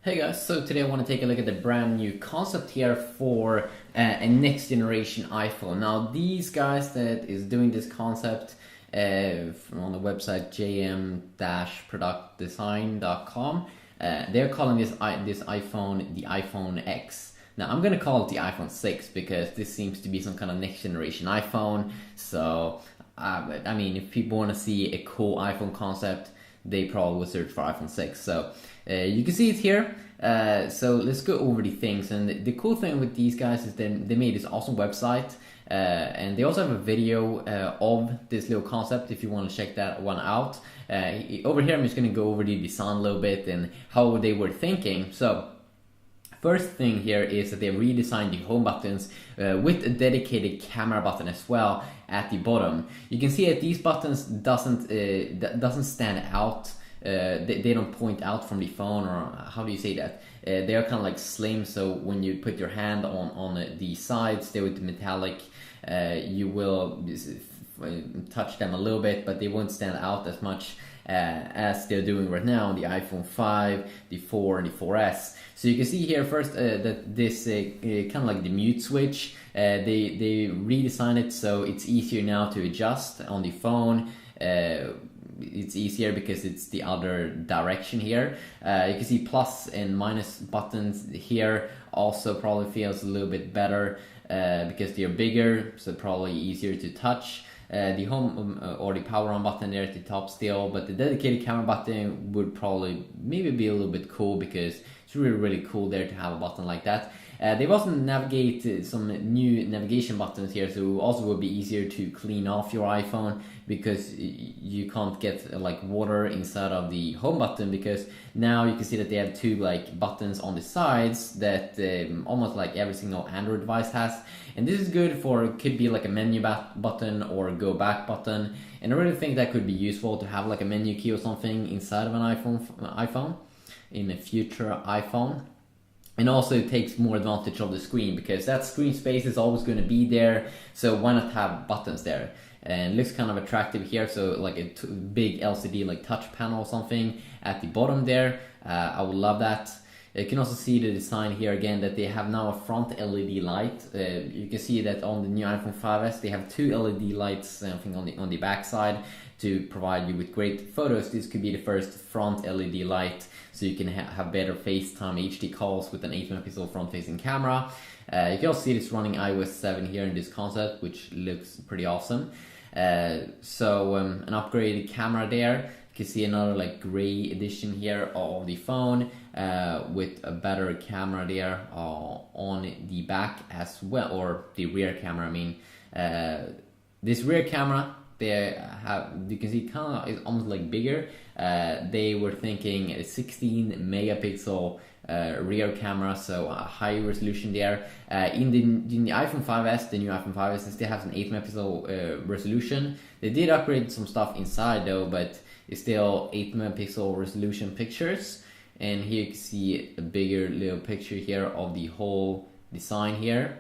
Hey guys, so today I want to take a look at the brand new concept here for a next generation iPhone. Now these guys that is doing this concept on the website jm-productdesign.com, they're calling this iPhone the iPhone X. Now I'm gonna call it the iPhone 6 because this seems to be some kind of next generation iPhone. So I mean, if people want to see a cool iPhone concept, they probably will search for iPhone 6. So you can see it here. So let's go over the things. And the cool thing with these guys is they made this awesome website. And they also have a video of this little concept if you want to check that one out. Over here I'm just going to go over the design a little bit and how they were thinking. So first thing here is that they redesigned the home buttons with a dedicated camera button as well at the bottom. You can see that these buttons doesn't stand out. They don't point out from the phone, or how do you say that? They are kind of like slim, so when you put your hand on the sides there with the metallic, you will touch them a little bit, but they won't stand out as much as they're doing right now on the iPhone 5, the 4 and the 4S. So you can see here first that this kind of like the mute switch, they redesigned it so it's easier now to adjust on the phone. It's easier because it's the other direction here. You can see plus and minus buttons here also probably feels a little bit better because they're bigger, so probably easier to touch. The home or the power on button there at the top still, but the dedicated camera button would probably maybe be a little bit cool because it's really cool there to have a button like that. They've also navigated some new navigation buttons here, so also will be easier to clean off your iPhone because you can't get like water inside of the home button, because now you can see that they have two like buttons on the sides that almost like every single Android device has. And this is good for, it could be like a menu button or a go back button. And I really think that could be useful to have like a menu key or something inside of an iPhone in a future iPhone. And also it takes more advantage of the screen because that screen space is always going to be there. So why not have buttons there? And it looks kind of attractive here. So like a big LCD like touch panel or something at the bottom there. I would love that. You can also see the design here again that they have now a front LED light. You can see that on the new iPhone 5S they have two LED lights, I think on the back side, to provide you with great photos. This could be the first front LED light, so you can have better FaceTime HD calls with an 8 megapixel front facing camera. You can also see this running iOS 7 here in this concept, which looks pretty awesome. So an upgraded camera there. You can see another like gray edition here of the phone with a better camera there on the back as well, or the rear camera. I mean, this rear camera, you can see kind of is almost like bigger. They were thinking a 16 megapixel rear camera, so a high resolution there. In the iPhone 5S, the new iPhone 5S, it still has an 8 megapixel resolution. They did upgrade some stuff inside though, but it's still 8 megapixel resolution pictures. And here you can see a bigger little picture here of the whole design here,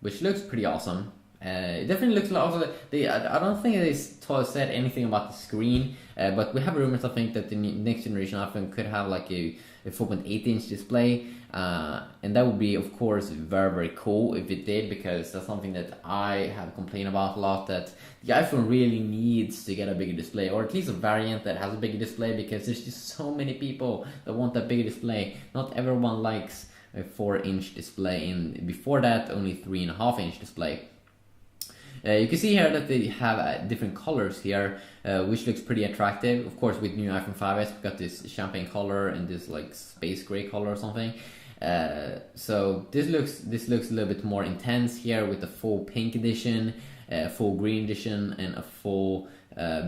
which looks pretty awesome. It definitely looks like also I don't think they said anything about the screen, but we have rumors I think that the next generation iPhone could have like a 4.8 inch display, and that would be of course very cool if it did, because that's something that I have complained about a lot, that the iPhone really needs to get a bigger display, or at least a variant that has a bigger display, because there's just so many people that want that bigger display. Not everyone likes a 4-inch display, and before that only 3.5-inch display. You can see here that they have different colors here, which looks pretty attractive. Of course, with new iPhone 5S, we've got this champagne color and this like space gray color or something. So this looks a little bit more intense here with the full pink edition, full green edition, and a full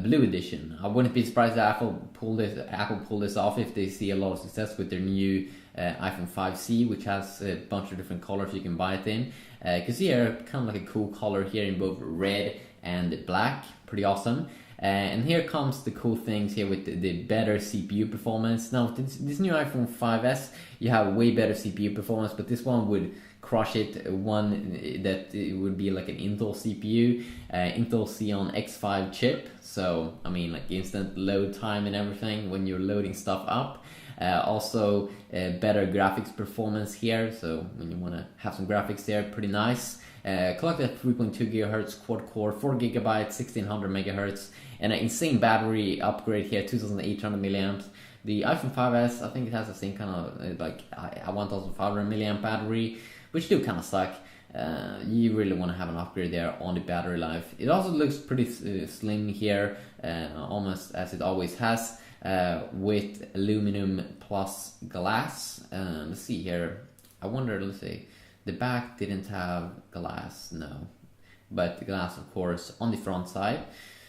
blue edition. I wouldn't be surprised that Apple pull this off if they see a lot of success with their new iPhone 5C, which has a bunch of different colors you can buy it in. You can see here kind of like a cool color here in both red and black, pretty awesome. And here comes the cool things here with the better CPU performance. Now this new iPhone 5S, you have way better CPU performance, but this one would crush it. One that it would be like an Intel CPU, Intel Xeon X5 chip. So I mean, like instant load time and everything when you're loading stuff up. Also, better graphics performance here. So when you want to have some graphics there, pretty nice. Clocked at 3.2 gigahertz quad core, 4 gigabytes, 1600 megahertz, and an insane battery upgrade here, 2800 milliamps. The iPhone 5s, I think it has the same kind of like a 1500 milliamp battery, which do kind of suck. You really want to have an upgrade there on the battery life. It also looks pretty slim here, almost as it always has, with aluminum plus glass. Let's see here. I wonder, let's see. The back didn't have glass, no. But the glass, of course, on the front side.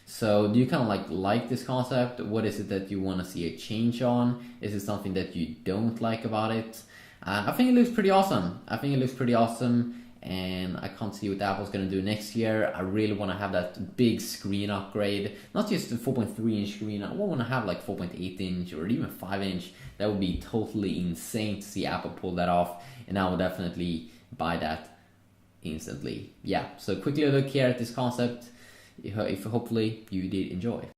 So do you kind of like this concept? What is it that you want to see a change on? Is it something that you don't like about it? I think it looks pretty awesome. And I can't see what Apple's going to do next year. I really want to have that big screen upgrade. Not just the 4.3 inch screen. I want to have like 4.8 inch or even 5 inch. That would be totally insane to see Apple pull that off. And I will definitely buy that instantly. Yeah, so quickly look here at this concept. If hopefully you did enjoy.